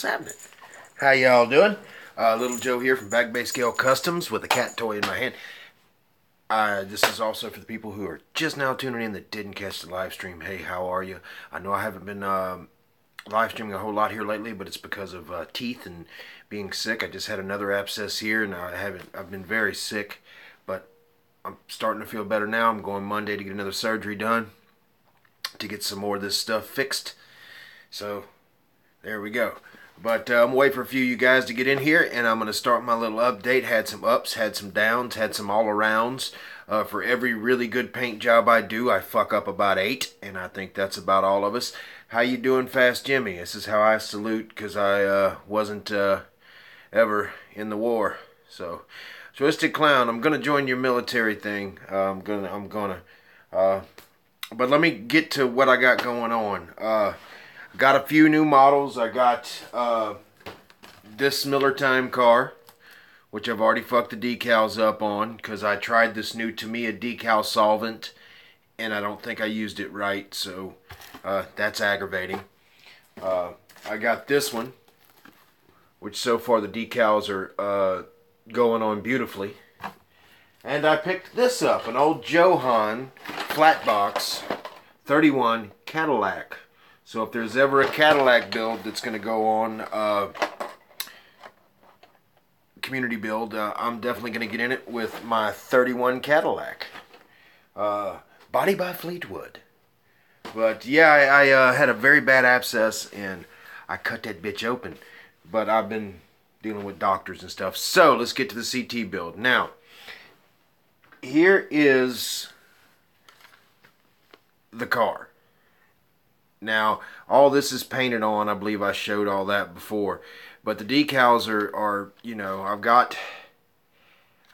What's happening? How y'all doing? Little Joe here from Back Bay Scale Customs with a cat toy in my hand. This is also for the people who are just now tuning in that didn't catch the live stream. Hey, how are you? I know I haven't been live streaming a whole lot here lately, but it's because of teeth and being sick. I just had another abscess here, and I've been very sick, but I'm starting to feel better now. I'm going Monday to get another surgery done to get some more of this stuff fixed. So there we go. But I'm waiting for a few of you guys to get in here, and I'm going to start my little update. Had some ups, had some downs, had some all-arounds. For every really good paint job I do, I fuck up about 8, and I think that's about all of us. How you doing, Fast Jimmy? This is how I salute, because I wasn't ever in the war. So, Twisted Clown, I'm going to join your military thing. But let me get to what I got going on. Got a few new models. I got this Miller Time car, which I've already fucked the decals up on because I tried this new Tamiya decal solvent and I don't think I used it right, so that's aggravating. I got this one, which so far the decals are going on beautifully. And I picked this up, an old Johan flat box 31 Cadillac. So if there's ever a Cadillac build that's going to go on community build, I'm definitely going to get in it with my 31 Cadillac. Body by Fleetwood. But yeah, I had a very bad abscess and I cut that bitch open. But I've been dealing with doctors and stuff. So let's get to the CT build. Now, here is the car. Now, all this is painted on. I believe I showed all that before. But the decals are you know, I've got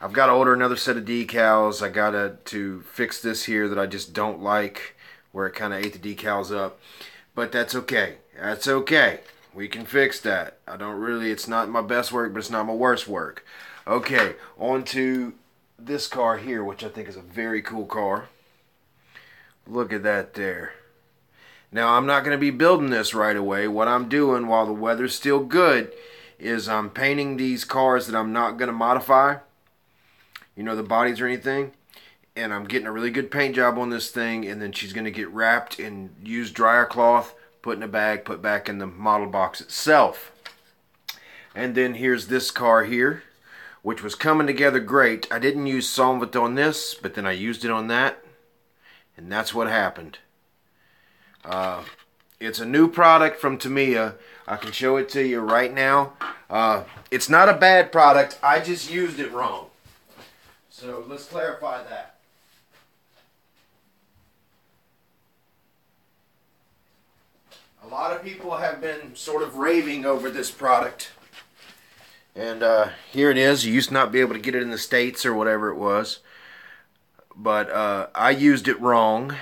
to order another set of decals. I got to fix this here that I just don't like, where it kind of ate the decals up. But that's okay. That's okay. We can fix that. It's not my best work, but it's not my worst work. Okay, on to this car here, which I think is a very cool car. Look at that there. Now, I'm not going to be building this right away. What I'm doing while the weather's still good is I'm painting these cars that I'm not going to modify, you know, the bodies or anything, and I'm getting a really good paint job on this thing, and then she's going to get wrapped in used dryer cloth, put in a bag, put back in the model box itself. And then here's this car here, which was coming together great. I didn't use solvent on this, but then I used it on that, and that's what happened. It's a new product from Tamiya. I can show it to you right now. It's not a bad product. I just used it wrong. So let's clarify that. A lot of people have been sort of raving over this product. And here it is. You used to not be able to get it in the States or whatever it was. But I used it wrong.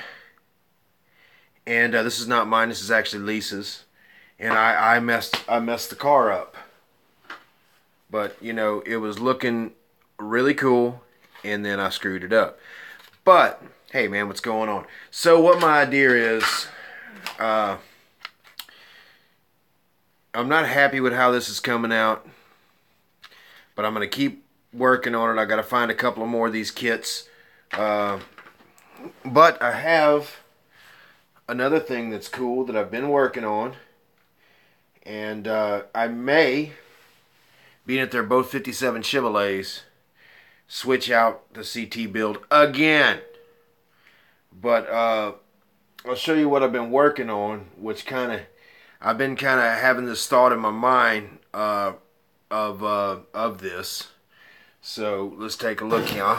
And this is not mine. This is actually Lisa's. And I messed the car up. But, you know, it was looking really cool. And then I screwed it up. But, hey, man, what's going on? So what my idea is, I'm not happy with how this is coming out. But I'm going to keep working on it. I got to find a couple of more of these kits. But I have another thing that's cool that I've been working on, and I may, being that they're both 57 Chevrolets, switch out the CT build again. But I'll show you what I've been working on, which I've been kind of having this thought in my mind of this. So let's take a look here.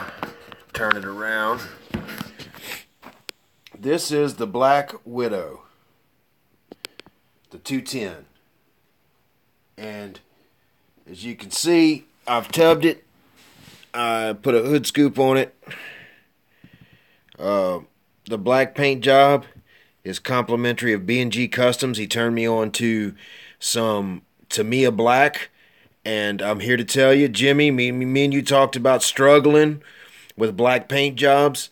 Turn it around. This is the Black Widow, the 210, and as you can see, I've tubbed it. I put a hood scoop on it. The black paint job is complimentary of B&G Customs. He turned me on to some Tamiya black, and I'm here to tell you, Jimmy, me and you talked about struggling with black paint jobs.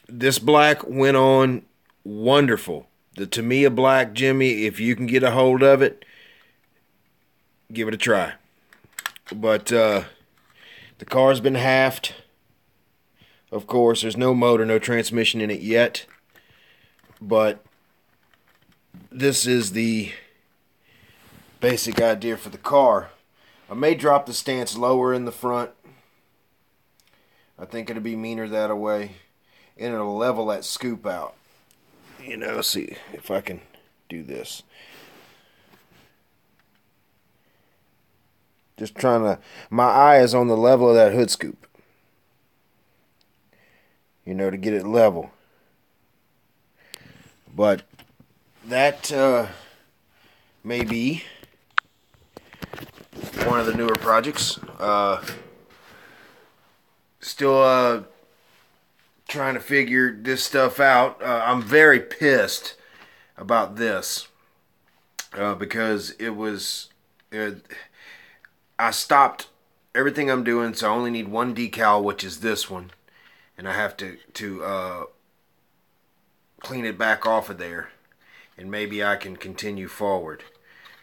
This black went on wonderful. The Tamiya black, Jimmy, if you can get a hold of it, give it a try. But the car's been halved. Of course, there's no motor, no transmission in it yet. But this is the basic idea for the car. I may drop the stance lower in the front. I think it'll be meaner that way. And it'll level that scoop out. You know, see if I can do this. Just trying to, my eye is on the level of that hood scoop. You know, to get it level. But that may be one of the newer projects. Still trying to figure this stuff out. I'm very pissed about this because I stopped everything I'm doing, so I only need one decal, which is this one, and I have to clean it back off of there, and maybe I can continue forward.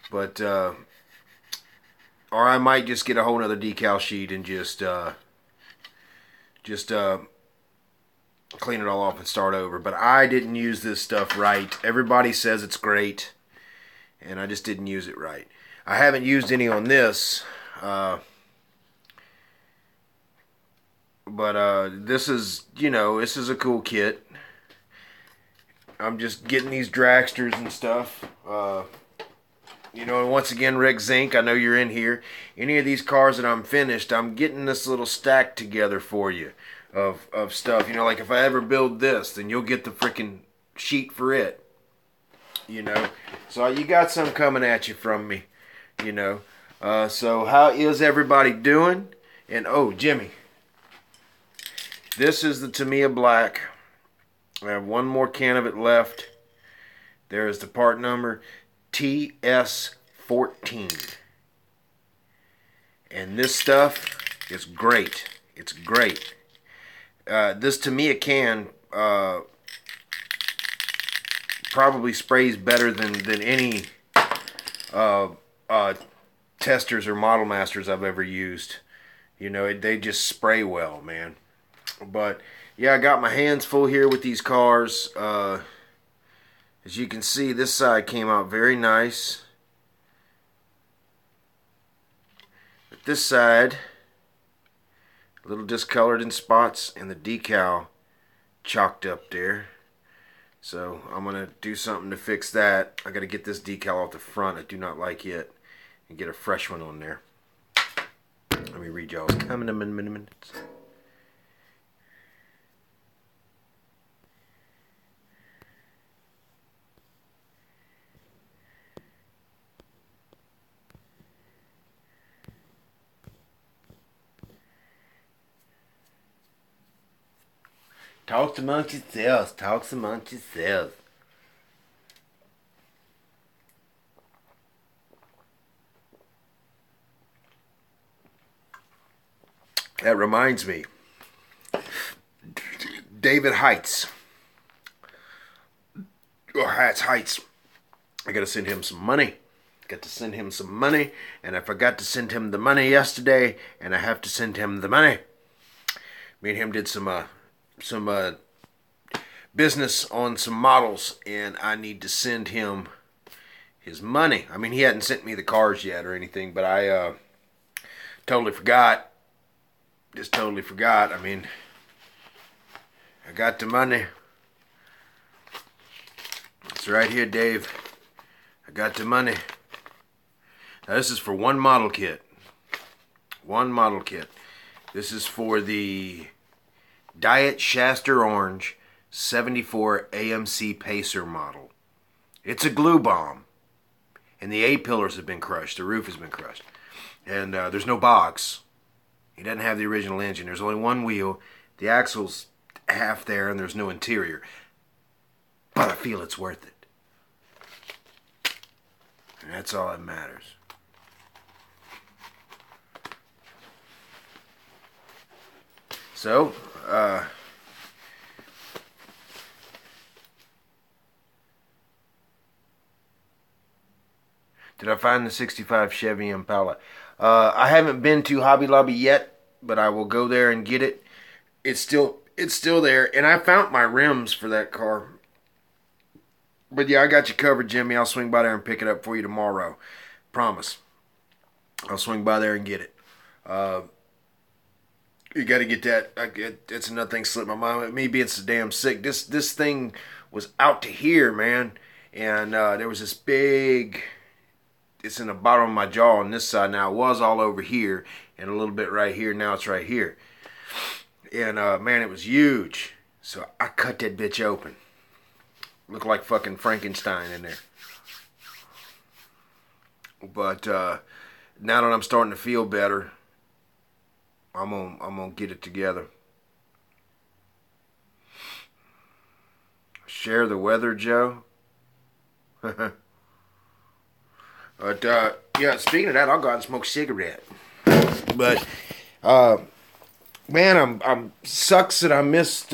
But or I might just get a whole other decal sheet and just clean it all off and start over. But I didn't use this stuff right. Everybody says it's great, and I just didn't use it right. I haven't used any on this, but this is, you know, this is a cool kit. I'm just getting these dragsters and stuff. You know, and once again, Rick Zink, I know you're in here. Any of these cars that I'm finished, I'm getting this little stack together for you of stuff. You know, like if I ever build this, then you'll get the freaking sheet for it. You know, so you got some coming at you from me. You know, so how is everybody doing? And oh, Jimmy, this is the Tamiya Black. I have one more can of it left. There is the part number TS14. And this stuff is great. It's great. This Tamiya can probably sprays better than any testers or model masters I've ever used. You know, they just spray well, man. But yeah, I got my hands full here with these cars. As you can see, this side came out very nice. But this side, a little discolored in spots, and the decal chalked up there. So I'm going to do something to fix that. I got to get this decal off the front. I do not like it. And get a fresh one on there. Let me read y'all's comment in minutes. Talks amongst yourselves. Talks amongst yourselves. That reminds me. David Heights. Or Heights. I gotta send him some money. Got to send him some money. And I forgot to send him the money yesterday. And I have to send him the money. Me and him did some business on some models, and I need to send him his money. I mean, he hadn't sent me the cars yet or anything, but I totally forgot. Just totally forgot. I mean, I got the money. It's right here, Dave. I got the money. Now, this is for one model kit. One model kit. This is for the Diet Shaster Orange 74 AMC Pacer model. It's a glue bomb. And the A-pillars have been crushed. The roof has been crushed. And there's no box. He doesn't have the original engine. There's only one wheel. The axle's half there and there's no interior. But I feel it's worth it. And that's all that matters. So, Did I find the 65 Chevy Impala? I haven't been to Hobby Lobby yet, but I will go there and get it. It's still there, and I found my rims for that car. But yeah, I got you covered, Jimmy. I'll swing by there and pick it up for you tomorrow. Promise. I'll swing by there and get it. Uh, you got to get that. It's another thing slipped my mind. With me being so damn sick, this thing was out to here, man, and there was this big. It's in the bottom of my jaw on this side now. It was all over here and a little bit right here. Now it's right here, and man, it was huge. So I cut that bitch open. Looked like fucking Frankenstein in there. But now that I'm starting to feel better, I'm gonna get it together. Share the weather, Joe. But yeah, speaking of that, I'll go out and smoke a cigarette. But man, I'm sucks that I missed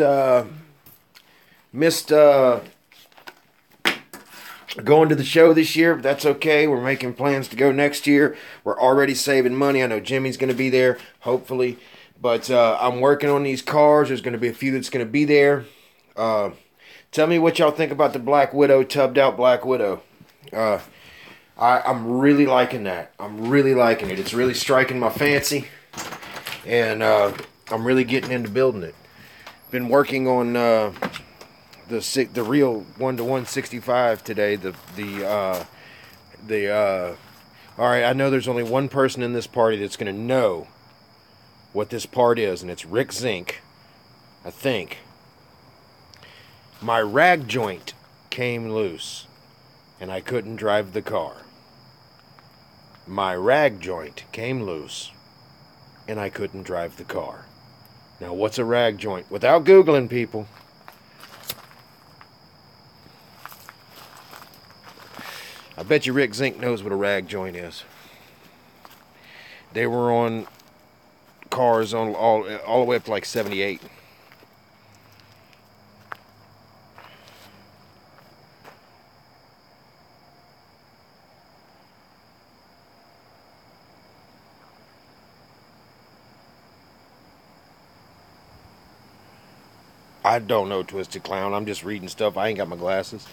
going to the show this year, but that's okay. We're making plans to go next year. We're already saving money. I know Jimmy's going to be there, hopefully. But I'm working on these cars. There's going to be a few that's going to be there. Tell me what y'all think about the Black Widow, tubbed out Black Widow. I'm really liking that. I'm really liking it. It's really striking my fancy. And I'm really getting into building it. Been working on the real 1-to-165 today. All right, I know there's only one person in this party that's going to know what this part is, and it's Rick Zink, I think. My rag joint came loose, and I couldn't drive the car. My rag joint came loose, and I couldn't drive the car. Now, what's a rag joint? Without Googling, people. I bet you Rick Zink knows what a rag joint is. They were on cars on all the way up to like 78. I don't know, Twisted Clown. I'm just reading stuff. I ain't got my glasses.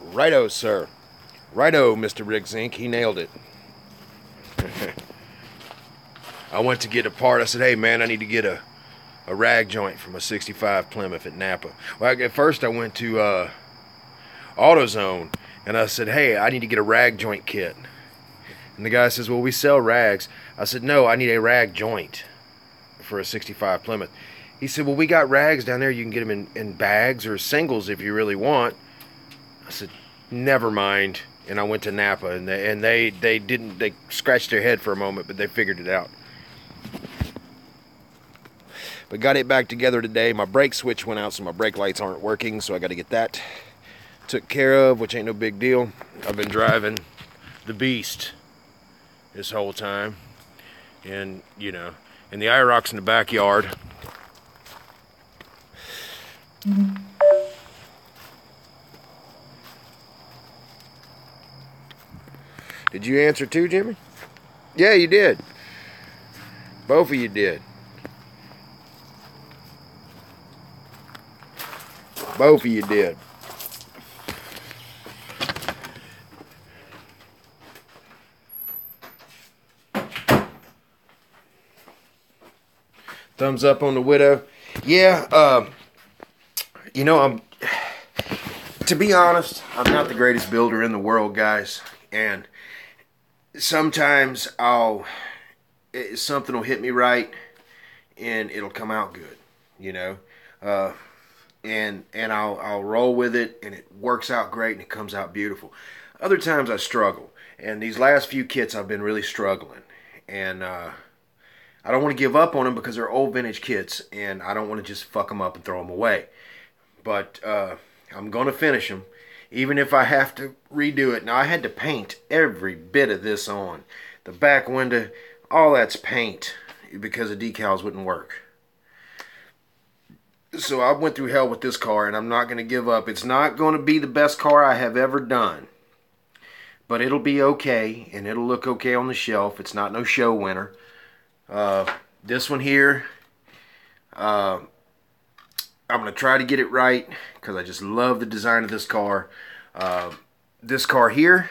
Righto, sir. Righto, Mr. Rick Zink. He nailed it. I went to get a part. I said, hey, man, I need to get a rag joint from a 65 Plymouth at Napa. Well, at first I went to AutoZone, and I said, hey, I need to get a rag joint kit. And the guy says, well, we sell rags. I said, no, I need a rag joint for a 65 Plymouth. He said, well, we got rags down there. You can get them in bags or singles if you really want. I said, never mind. And I went to Napa, and they scratched their head for a moment, but they figured it out. But got it back together today. My brake switch went out, so my brake lights aren't working, so I got to get that took care of, which ain't no big deal. I've been driving the Beast this whole time, and you know, and the IROC's in the backyard. Did you answer too, Jimmy? Yeah, you did. Both of you did. Both of you did. Thumbs up on the Widow. Yeah, you know, to be honest, I'm not the greatest builder in the world, guys. And sometimes something will hit me right, and it'll come out good, you know. And I'll roll with it, and it works out great, and it comes out beautiful. Other times I struggle, and these last few kits I've been really struggling, and I don't want to give up on them because they're old vintage kits, and I don't want to just fuck them up and throw them away. But I'm going to finish them, even if I have to redo it. Now, I had to paint every bit of this on. The back window, all that's paint because the decals wouldn't work. So I went through hell with this car, and I'm not going to give up. It's not going to be the best car I have ever done, but it'll be okay, and it'll look okay on the shelf. It's not no show winner. This one here, I'm going to try to get it right because I just love the design of this car. This car here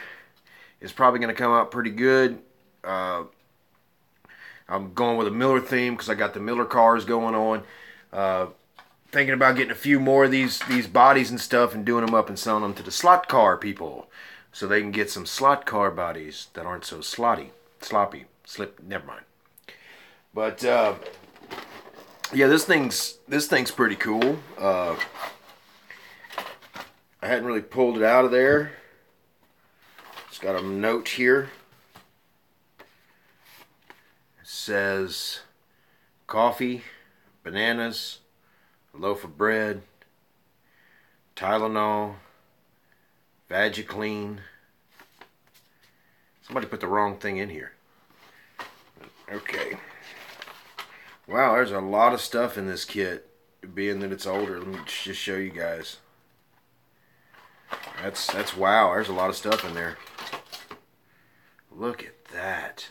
is probably going to come out pretty good. I'm going with a Miller theme because I got the Miller cars going on. Thinking about getting a few more of these bodies and stuff and doing them up and selling them to the slot car people so they can get some slot car bodies that aren't so sloppy. Never mind. But yeah, this thing's pretty cool. I hadn't really pulled it out of there. It's got a note here. It says coffee, bananas, a loaf of bread, Tylenol, Vagiclean. Somebody put the wrong thing in here. Okay. Wow, there's a lot of stuff in this kit, being that it's older. Let me just show you guys. That's wow, there's a lot of stuff in there. Look at that.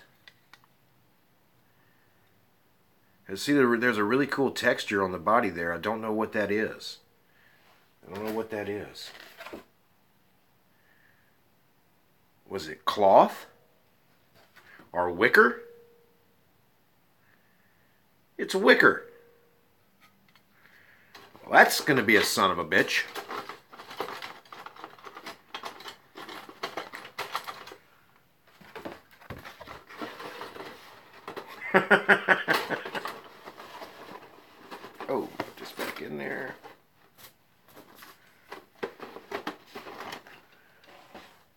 And see, there's a really cool texture on the body there. I don't know what that is. Was it cloth? Or wicker? It's wicker. Well, that's going to be a son of a bitch. Oh, put this back in there.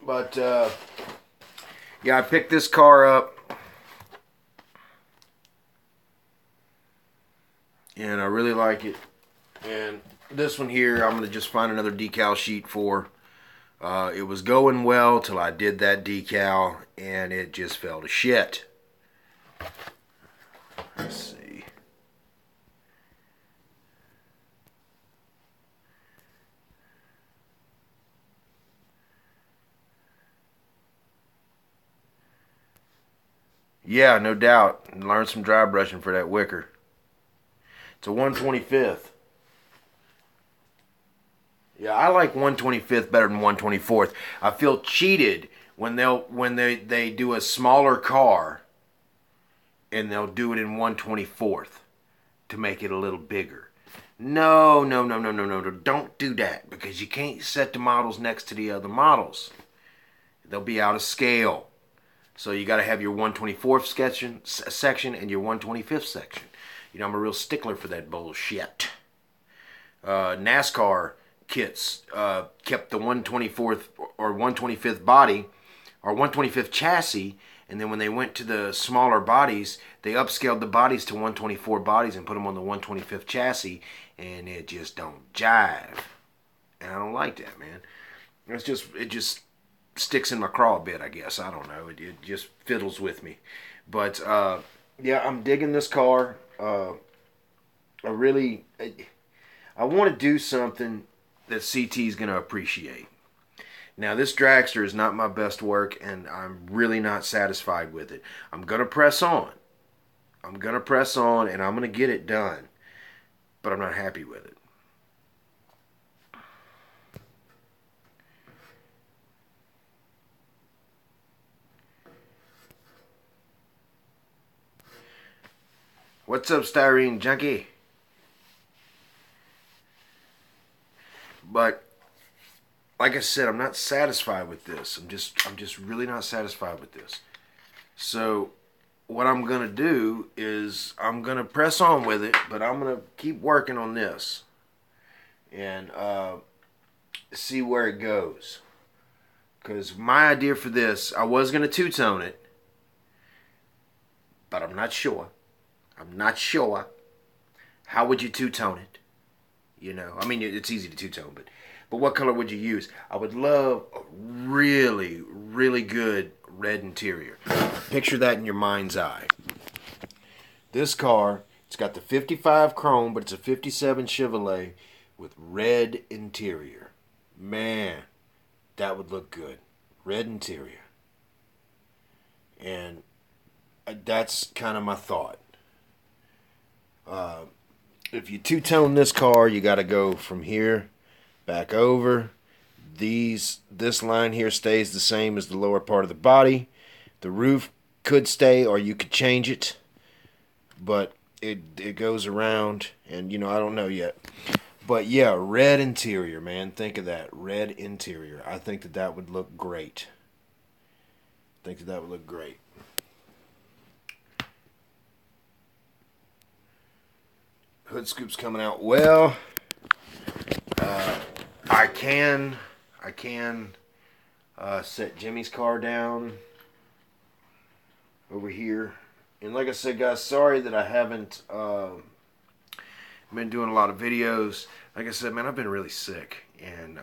But, yeah, I picked this car up. And I really like it. And this one here, I'm going to just find another decal sheet for. It was going well till I did that decal, and it just fell to shit. Let's see. Yeah, no doubt. Learn some dry brushing for that wicker. It's a 125th. Yeah, I like 125th better than 124th. I feel cheated when they do a smaller car and they'll do it in 124th to make it a little bigger. No. Don't do that because you can't set the models next to the other models. They'll be out of scale. So you got to have your 124th section and your 125th section. You know, I'm a real stickler for that bullshit. NASCAR kits kept the 124th or 125th body or 125th chassis, and then when they went to the smaller bodies, they upscaled the bodies to 124 bodies and put them on the 125th chassis, and it just don't jive. And I don't like that, man. It just sticks in my craw a bit, I guess. I don't know. It just fiddles with me. But yeah, I'm digging this car. I want to do something that CT is going to appreciate. Now, this dragster is not my best work, and I'm really not satisfied with it. I'm going to press on. And I'm going to get it done. But I'm not happy with it. What's up, Styrene Junkie? But like I said, I'm not satisfied with this. I'm just really not satisfied with this. So what I'm going to do is I'm going to press on with it, but I'm going to keep working on this and see where it goes. Because my idea for this, I was going to two-tone it, but I'm not sure. How would you two-tone it? You know, I mean, it's easy to two-tone, but what color would you use? I would love a really, really good red interior. Picture that in your mind's eye. This car It's got the 55 chrome, but it's a 57 Chevrolet with red interior. Man, that would look good. Red interior. And that's kind of my thought. If you two-tone this car, you got to go from here back over. This line here stays the same as the lower part of the body. The roof could stay, or you could change it, but it goes around, and I don't know yet. But yeah, red interior, man. Think of that, red interior. I think that would look great. Hood scoop's coming out well. I can set Jimmy's car down over here. And like I said, guys, sorry that I haven't been doing a lot of videos. Like I said, man, I've been really sick, and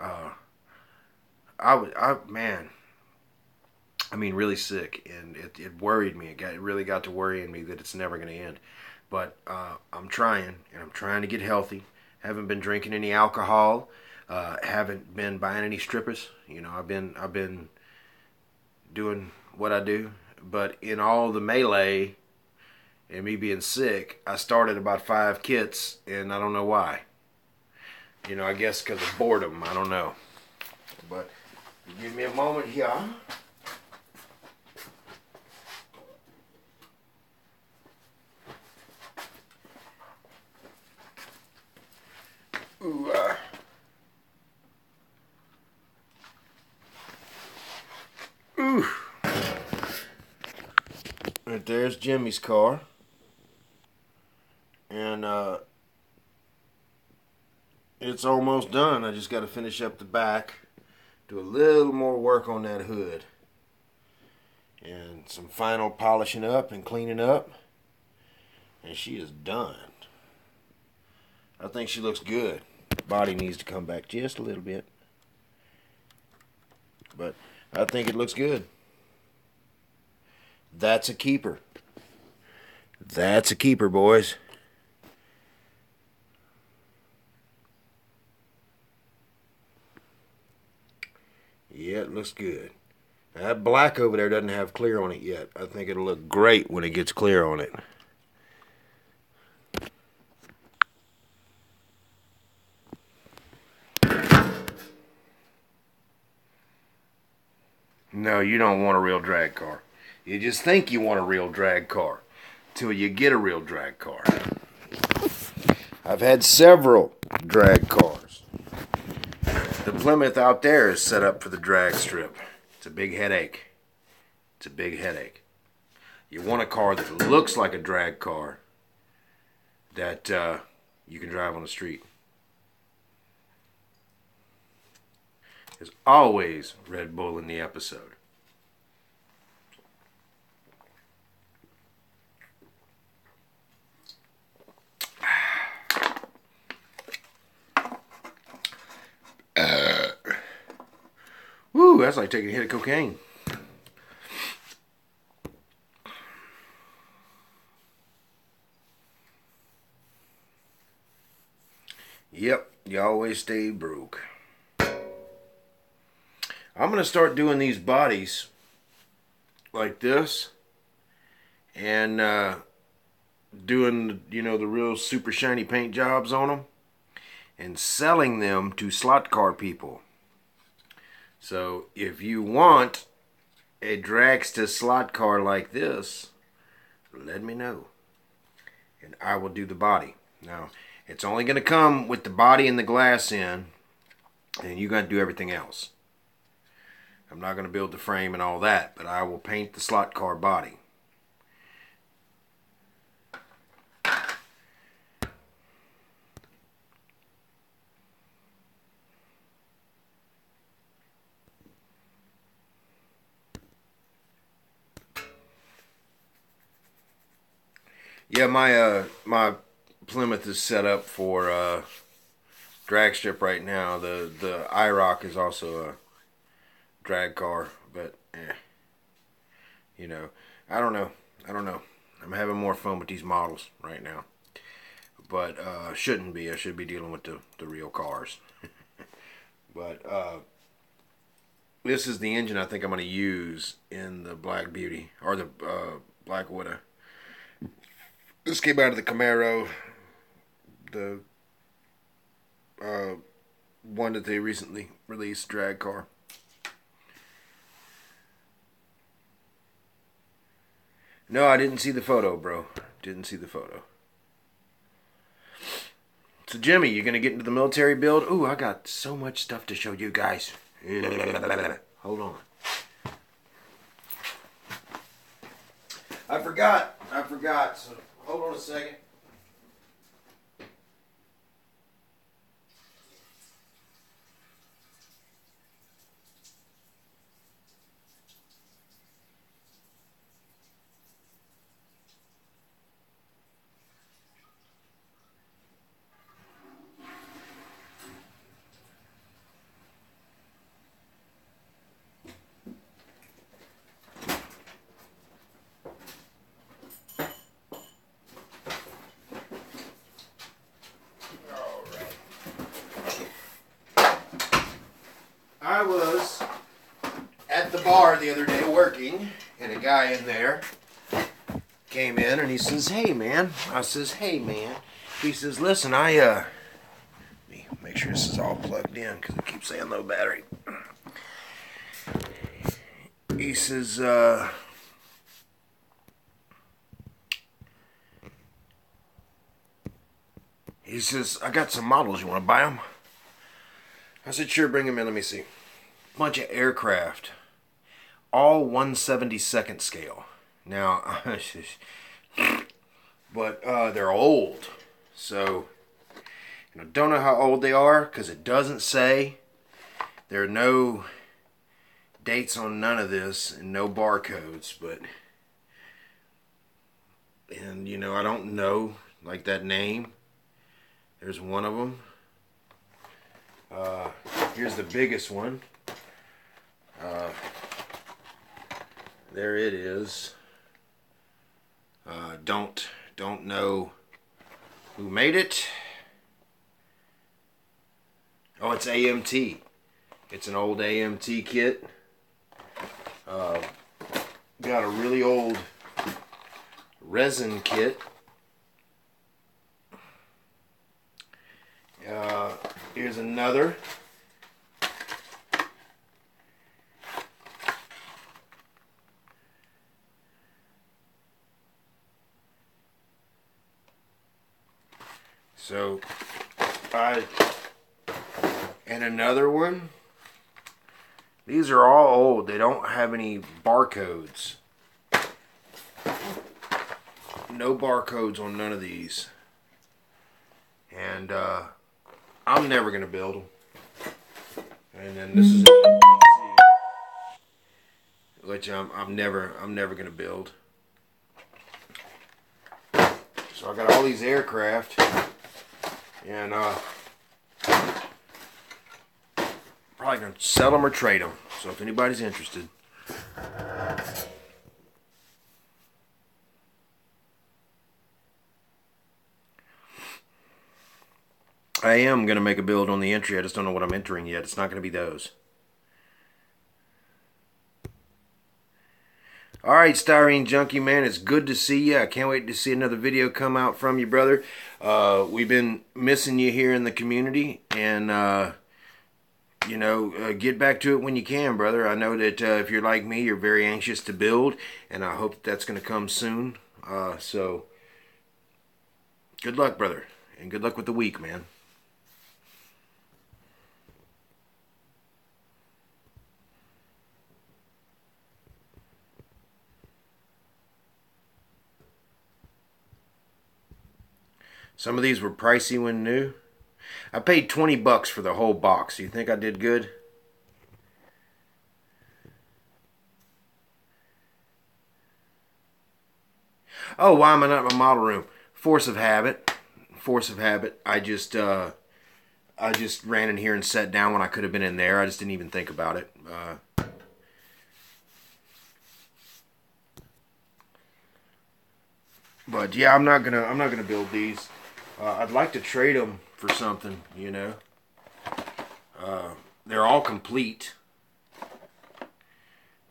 really sick, and it worried me. It really got to worrying me that it's never going to end. But I'm trying, and I'm trying to get healthy. Haven't been drinking any alcohol. Haven't been buying any strippers. I've been doing what I do. But in all the melee and me being sick, I started about 5 kits, and I don't know why. I guess because of boredom. I don't know. But give me a moment here. Ooh, ooh. Right there's Jimmy's car. And it's almost done. I just got to finish up the back. Do a little more work on that hood. And some final polishing up and cleaning up. And she is done. I think she looks good. Body needs to come back just a little bit. But I think it looks good. That's a keeper. That's a keeper, boys. Yeah, it looks good. That black over there doesn't have clear on it yet. I think it'll look great when it gets clear on it. No, you don't want a real drag car. You just think you want a real drag car till you get a real drag car. I've had several drag cars. The Plymouth out there is set up for the drag strip. It's a big headache. It's a big headache. You want a car that looks like a drag car that you can drive on the street. There's always Red Bull in the episode. Woo, that's like taking a hit of cocaine. Yep, you always stay broke. I'm going to start doing these bodies like this and doing, the real super shiny paint jobs on them and selling them to slot car people. So if you want a dragster slot car like this, let me know and I will do the body. Now, it's only going to come with the body and the glass in, and you got to do everything else. I'm not going to build the frame and all that, but I will paint the slot car body. Yeah, my Plymouth is set up for drag strip right now. The IROC is also a drag car, but I don't know. I'm having more fun with these models right now. but shouldn't be. I should be dealing with the real cars. But this is the engine I think I'm going to use in the Black Beauty, or the Black Widow. This came out of the Camaro, the one that they recently released, drag car. No, I didn't see the photo, bro. Didn't see the photo. So, Jimmy, you gonna get into the military build? Ooh, I got so much stuff to show you guys. Hold on. I forgot. So, hold on a second. I was at the bar the other day working, and a guy in there came in and he says, "Hey, man." I says, "Hey, man." He says, "Listen, let me make sure this is all plugged in because it keeps saying low battery." He says, "I got some models. You want to buy them?" I said, "Sure, bring them in. Let me see." Bunch of aircraft, all 1/72nd scale. Now, but they're old, so don't know how old they are because it doesn't say. There are no dates on none of this and no barcodes, but I don't know like that name. There's one of them. Here's the biggest one. There it is. Don't know who made it. Oh, it's AMT. It's an old AMT kit. Got a really old resin kit. Here's another. So, and another one. These are all old. They don't have any barcodes. No barcodes on none of these. And I'm never going to build them. And then this is which I'm never going to build. So I got all these aircraft, and probably gonna sell them or trade them. So if anybody's interested. I am going to make a build on the entry. I just don't know what I'm entering yet. It's not going to be those. Alright, Styrene Junkie, man. It's good to see you. I can't wait to see another video come out from you, brother. We've been missing you here in the community. And, get back to it when you can, brother. I know that if you're like me, you're very anxious to build. And I hope that's going to come soon. So, good luck, brother. And good luck with the week, man. Some of these were pricey when new. I paid $20 for the whole box. You think I did good? Oh, why am I not in my model room? Force of habit. Force of habit. I just ran in here and sat down when I could have been in there. I just didn't even think about it. But yeah, I'm not gonna build these. I'd like to trade them for something, you know. They're all complete.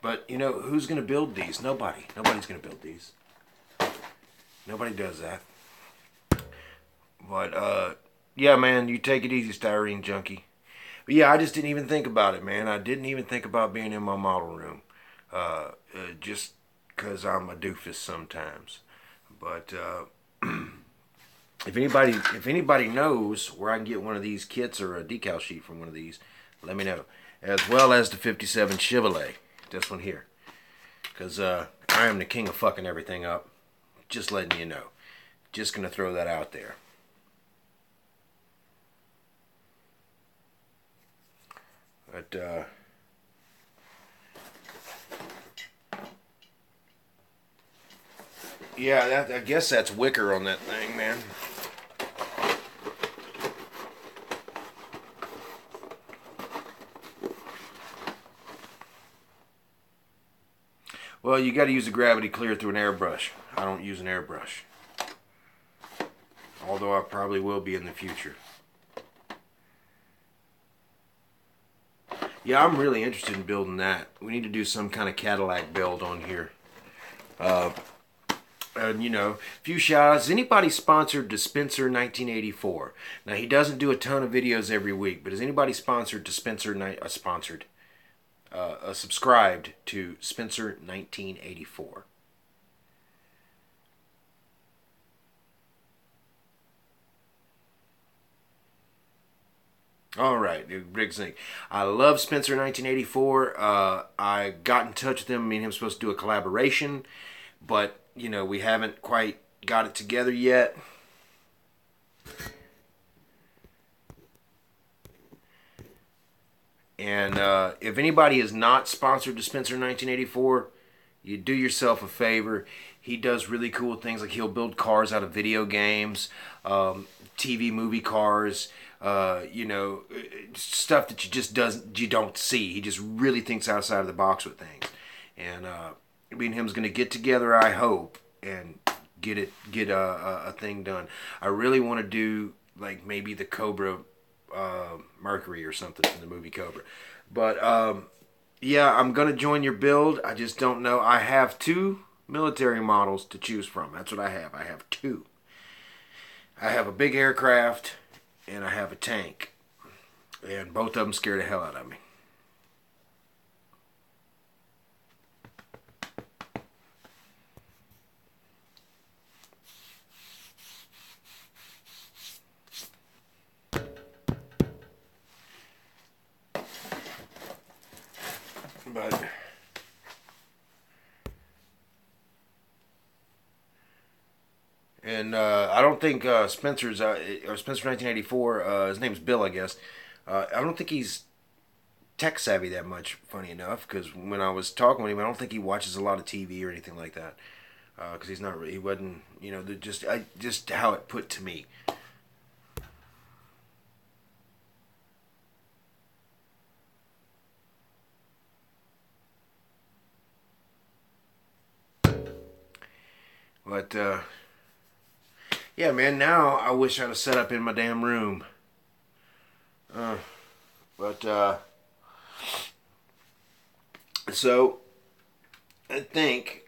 But, you know, who's going to build these? Nobody. Nobody's going to build these. Nobody does that. But, yeah, man, you take it easy, Styrene Junkie. But, yeah, I just didn't even think about it, man. I didn't even think about being in my model room. Just because I'm a doofus sometimes. But, if anybody knows where I can get one of these kits or a decal sheet from one of these, let me know. As well as the 57 Chevrolet. This one here. Because I am the king of fucking everything up. Just letting you know. Just going to throw that out there. But, yeah, I guess that's wicker on that thing, man. Well, you got to use a gravity clear through an airbrush. I don't use an airbrush. Although I probably will be in the future. Yeah, I'm really interested in building that. We need to do some kind of Cadillac build on here. And, you know, few shout outs. Anybody sponsored to Spencer 1984? Now, he doesn't do a ton of videos every week, but is anybody sponsored to subscribed to Spencer 1984? All right, Rick Zink. I love Spencer 1984. I got in touch with him. Me and him were supposed to do a collaboration, but you know we haven't quite got it together yet. And if anybody is not sponsored to Spencer 1984, you do yourself a favor. He does really cool things like he'll build cars out of video games, TV movie cars, you know, stuff that you don't see. He just really thinks outside of the box with things. And me and him's gonna get together, I hope, and get a thing done. I really want to do like maybe the Cobra Mercury or something from the movie Cobra. But yeah, I'm gonna join your build. I just don't know. I have two military models to choose from. That's what I have. I have two. I have a big aircraft and I have a tank, and both of them scare the hell out of me. But and I don't think Spencer's or Spencer 1984. His name's Bill, I guess. I don't think he's tech savvy that much. Funny enough, because when I was talking with him, I don't think he watches a lot of TV or anything like that. Because he's not. He wasn't. You know, just how it put to me. But yeah, man. Now I wish I'd have set up in my damn room. But so I think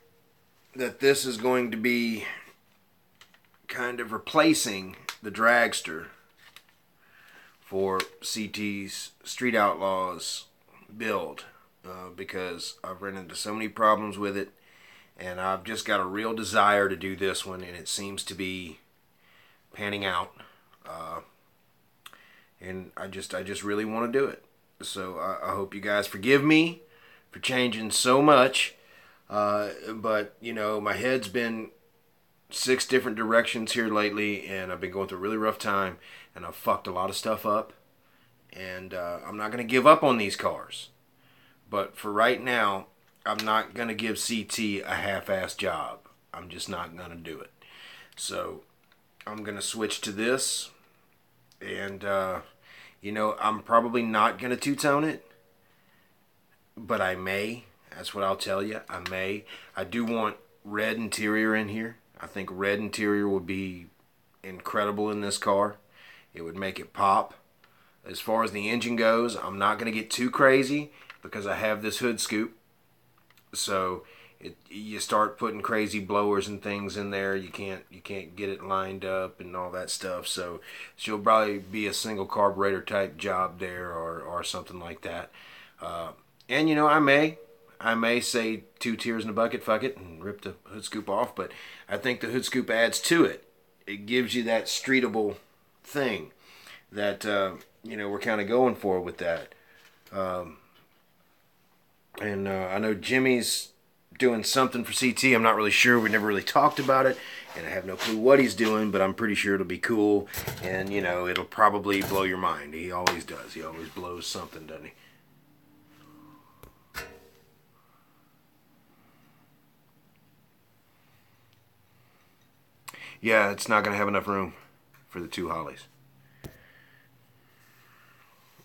that this is going to be kind of replacing the dragster for CT's Street Outlaws build, because I've run into so many problems with it, and I've just got a real desire to do this one, and it seems to be panning out. And I just really want to do it. So I hope you guys forgive me for changing so much. But you know, my head's been 6 different directions here lately, and I've been going through a really rough time, and I've fucked a lot of stuff up. And I'm not going to give up on these cars. But for right now, I'm not going to give CT a half-assed job. I'm just not going to do it. So I'm going to switch to this. And, you know, I'm probably not going to two-tone it. But I may. That's what I'll tell you. I may. I do want red interior in here. I think red interior would be incredible in this car. It would make it pop. As far as the engine goes, I'm not going to get too crazy because I have this hood scoop. So you start putting crazy blowers and things in there, you can't get it lined up and all that stuff. So she'll probably be a single carburetor type job there, or something like that. And I may say 2 tears in a bucket, fuck it, and rip the hood scoop off. But I think the hood scoop adds to it. It gives you that streetable thing that we're kind of going for with that. And I know Jimmy's doing something for CT. I'm not really sure. We never really talked about it, and I have no clue what he's doing, but I'm pretty sure it'll be cool, and it'll probably blow your mind. He always does. He always blows something, doesn't he? Yeah, it's not going to have enough room for the 2 Holleys.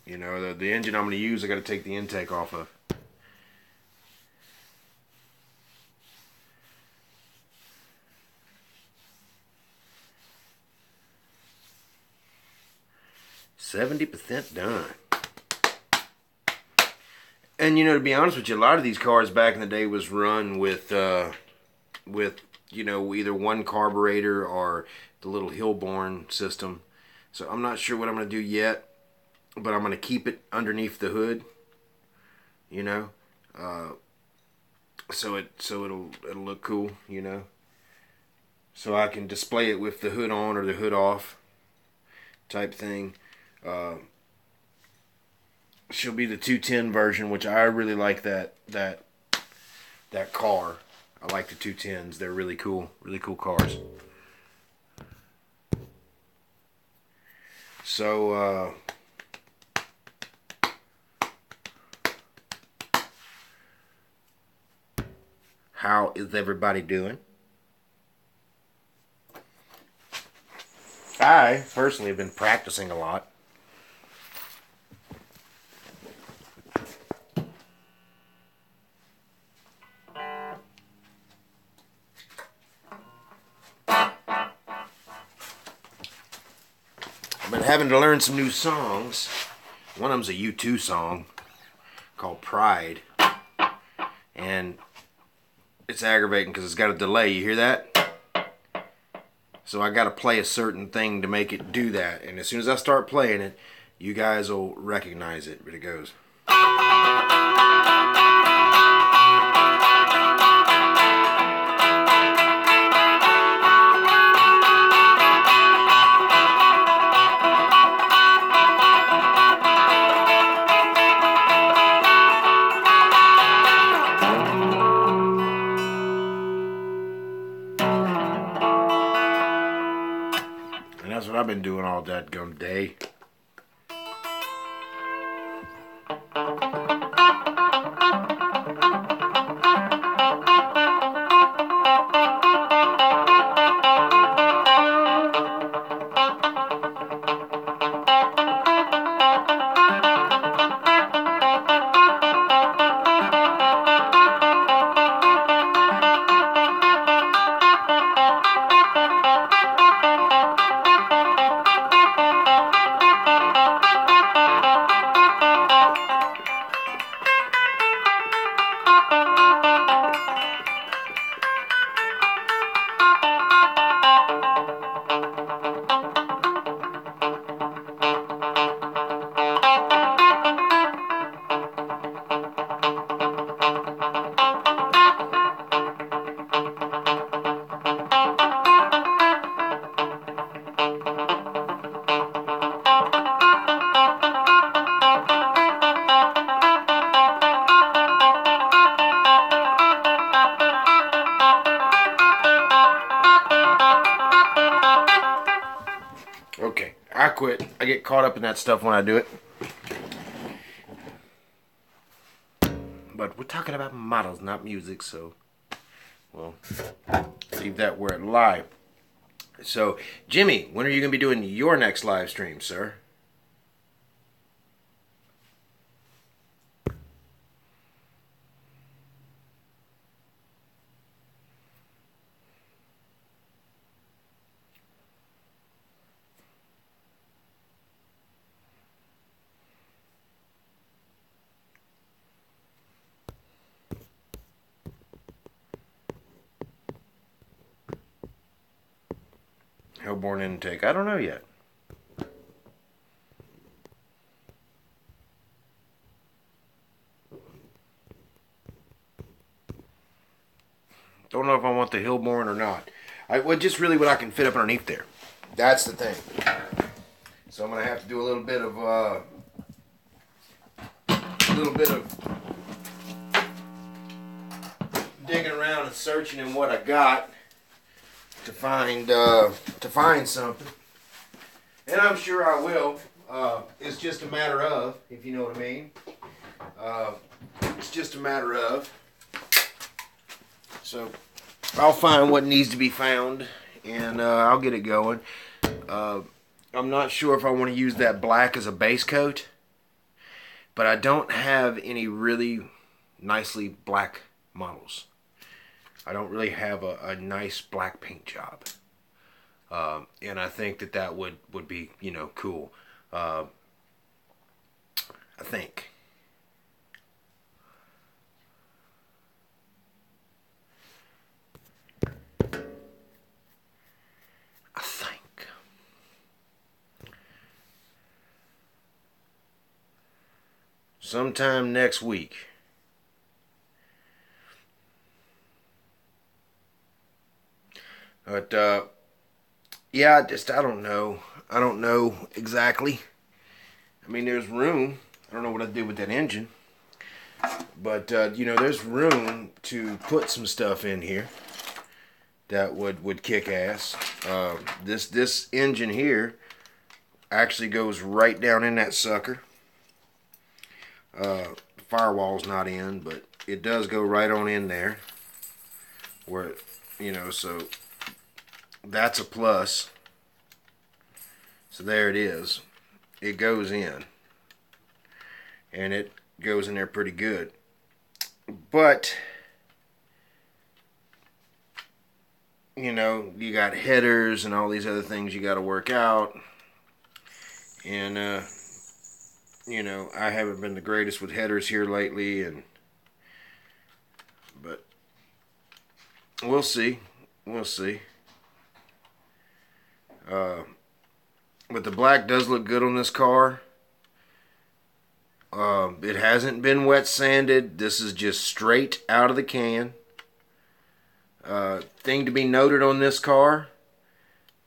The engine I'm going to use, I got to take the intake off of. %70 done. And to be honest with you, a lot of these cars back in the day was run with either one carburetor or the little Hillborn system. So I'm not sure what I'm going to do yet, but I'm going to keep it underneath the hood. So it'll look cool. So I can display it with the hood on or the hood off type thing. She'll be the 210 version, which I really like that car. I like the 210s. They're really cool cars. So how is everybody doing? I personally have been practicing a lot. I've been having to learn some new songs. One of them's a U2 song called Pride. And it's aggravating because it's got a delay. You hear that? So I got to play a certain thing to make it do that. And as soon as I start playing it, you guys will recognize it. But it goes. And that's what I've been doing all that gum day. Okay, I quit. I get caught up in that stuff when I do it. But we're talking about models, not music, so well, leave that where it lies. So, Jimmy, when are you going to be doing your next live stream, sir? Hillborn intake. I don't know yet. Don't know if I want the Hillborn or not. Just really what I can fit up underneath there. That's the thing. So I'm gonna have to do a little bit of digging around and searching in what I got to find something. And I'm sure I will. It's just a matter of, if you know what I mean. It's just a matter of. So I'll find what needs to be found, and I'll get it going. I'm not sure if I want to use that black as a base coat, but I don't have any really nicely black models. I don't really have a nice black paint job. And I think that would be, cool. I think. Sometime next week. But, yeah, I don't know. I don't know exactly. I mean, there's room. I don't know what I did with that engine. But, there's room to put some stuff in here that would kick ass. This engine here actually goes right down in that sucker. Firewall's not in, but it does go right on in there. Where, so that's a plus. So there it is. It goes in. And it goes in there pretty good. But, you got headers and all these other things you got to work out. And, I haven't been the greatest with headers here lately, but we'll see. We'll see. But the black does look good on this car. It hasn't been wet sanded. This is just straight out of the can. Thing to be noted on this car,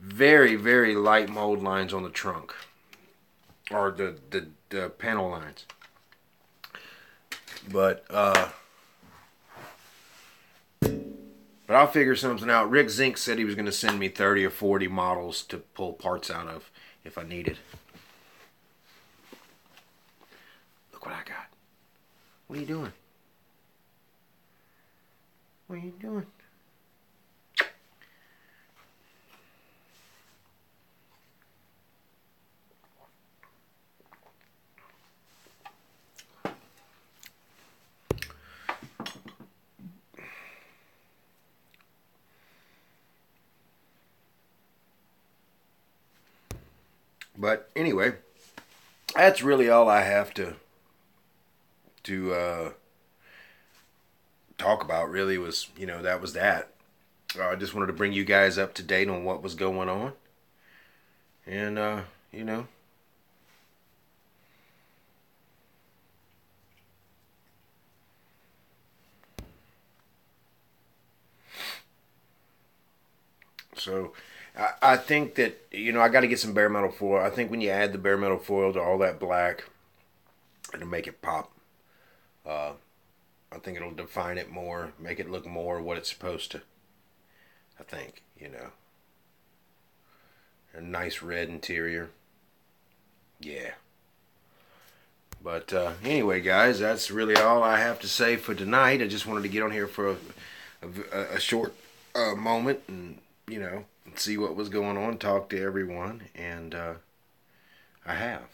very, very light mold lines on the trunk. Or the panel lines. But I'll figure something out. Rick Zink said he was going to send me 30 or 40 models to pull parts out of if I needed. Look what I got. What are you doing? What are you doing? But anyway, that's really all I have to talk about. Really was, that was that. I just wanted to bring you guys up to date on what was going on, and So I think that, I got to get some bare metal foil. I think when you add the bare metal foil to all that black, it'll make it pop. I think it'll define it more, make it look more what it's supposed to. I think, A nice red interior. Yeah. But anyway, guys, that's really all I have to say for tonight. I just wanted to get on here for a short moment and, see what was going on, talk to everyone, and I have.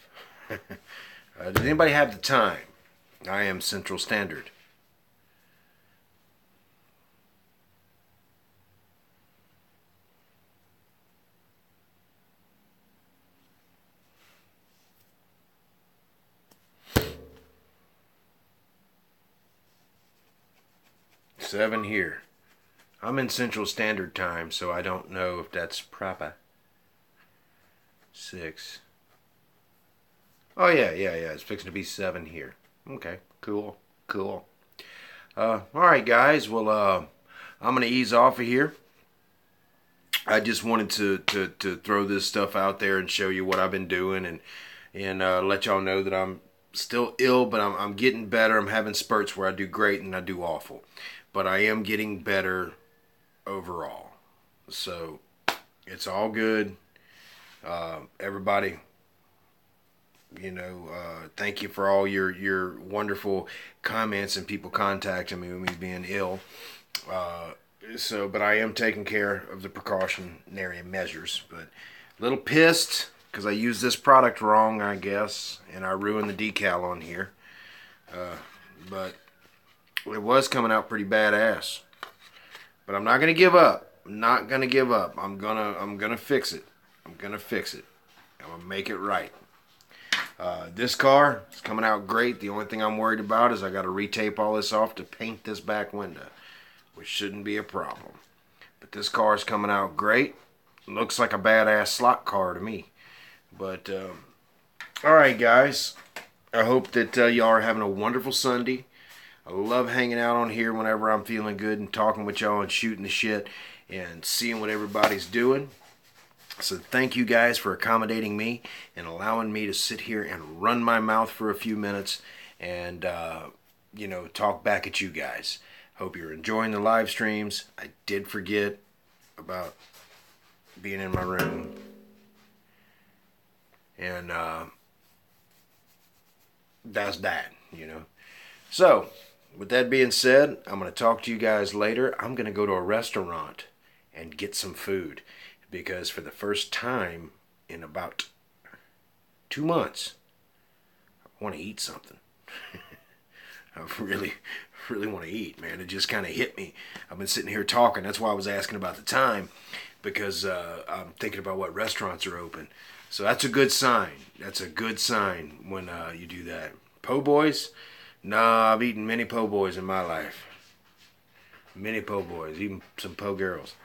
Does anybody have the time? I am Central Standard. Seven here. I'm in Central Standard Time, so I don't know if that's proper. 6. Oh yeah, yeah, yeah. It's fixing to be 7 here. Okay, cool, cool. All right, guys. Well, I'm gonna ease off of here. I just wanted to throw this stuff out there and show you what I've been doing and let y'all know that I'm still ill, but I'm getting better. I'm having spurts where I do great and I do awful, but I am getting better overall. So it's all good. Everybody, thank you for all your wonderful comments and people contacting me with me being ill. But I am taking care of the precautionary measures. But a little pissed because I used this product wrong, I guess, and I ruined the decal on here. But it was coming out pretty badass. But I'm not gonna give up. I'm not gonna give up. I'm gonna fix it. I'm gonna fix it. I'm gonna make it right. This car is coming out great. The only thing I'm worried about is I got to retape all this off to paint this back window, which shouldn't be a problem. But this car is coming out great. Looks like a badass slot car to me. But all right, guys. I hope that y'all are having a wonderful Sunday. I love hanging out on here whenever I'm feeling good and talking with y'all and shooting the shit and seeing what everybody's doing. So thank you guys for accommodating me and allowing me to sit here and run my mouth for a few minutes and, talk back at you guys. Hope you're enjoying the live streams. I did forget about being in my room. And that's that, So, with that being said, I'm going to talk to you guys later. I'm going to go to a restaurant and get some food. Because for the first time in about 2 months, I want to eat something. I really want to eat, man. It just kind of hit me. I've been sitting here talking. That's why I was asking about the time. Because I'm thinking about what restaurants are open. So that's a good sign. That's a good sign when you do that. Po' boys? Nah, I've eaten many po' boys in my life. Many po' boys. Even some po' girls.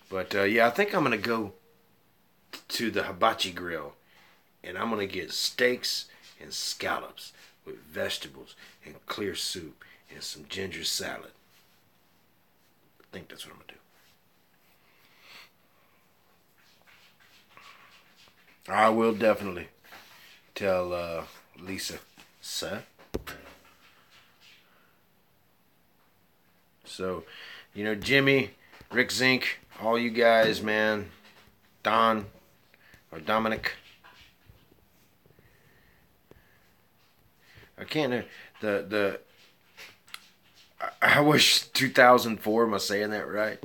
But yeah, I think I'm going to go to the Hibachi Grill and I'm going to get steaks and scallops with vegetables and clear soup and some ginger salad. I think that's what I'm going to do. I will definitely tell Lisa, sir. So, Jimmy, Rick Zink, all you guys, man, Don or Dominic. I can't. I wish 2004. Am I saying that right?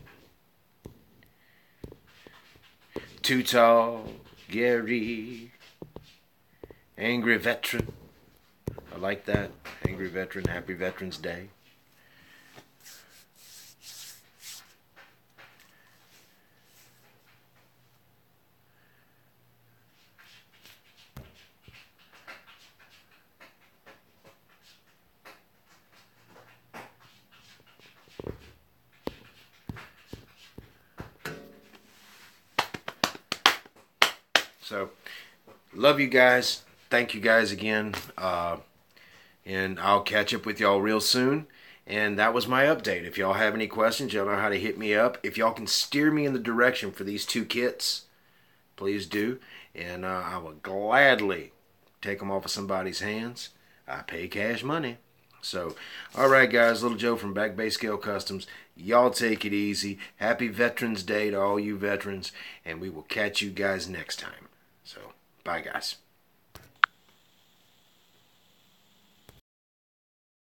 Too Tall, Gary, Angry Veteran. I like that. Angry Veteran. Happy Veterans Day. So, love you guys. Thank you guys again. And I'll catch up with y'all real soon. And that was my update. If y'all have any questions, y'all know how to hit me up. If y'all can steer me in the direction for these 2 kits, please do. And I will gladly take them off of somebody's hands. I pay cash money. So, alright guys, Little Joe from Back Bay Scale Customs. Y'all take it easy. Happy Veterans Day to all you veterans. And we will catch you guys next time. So, bye guys.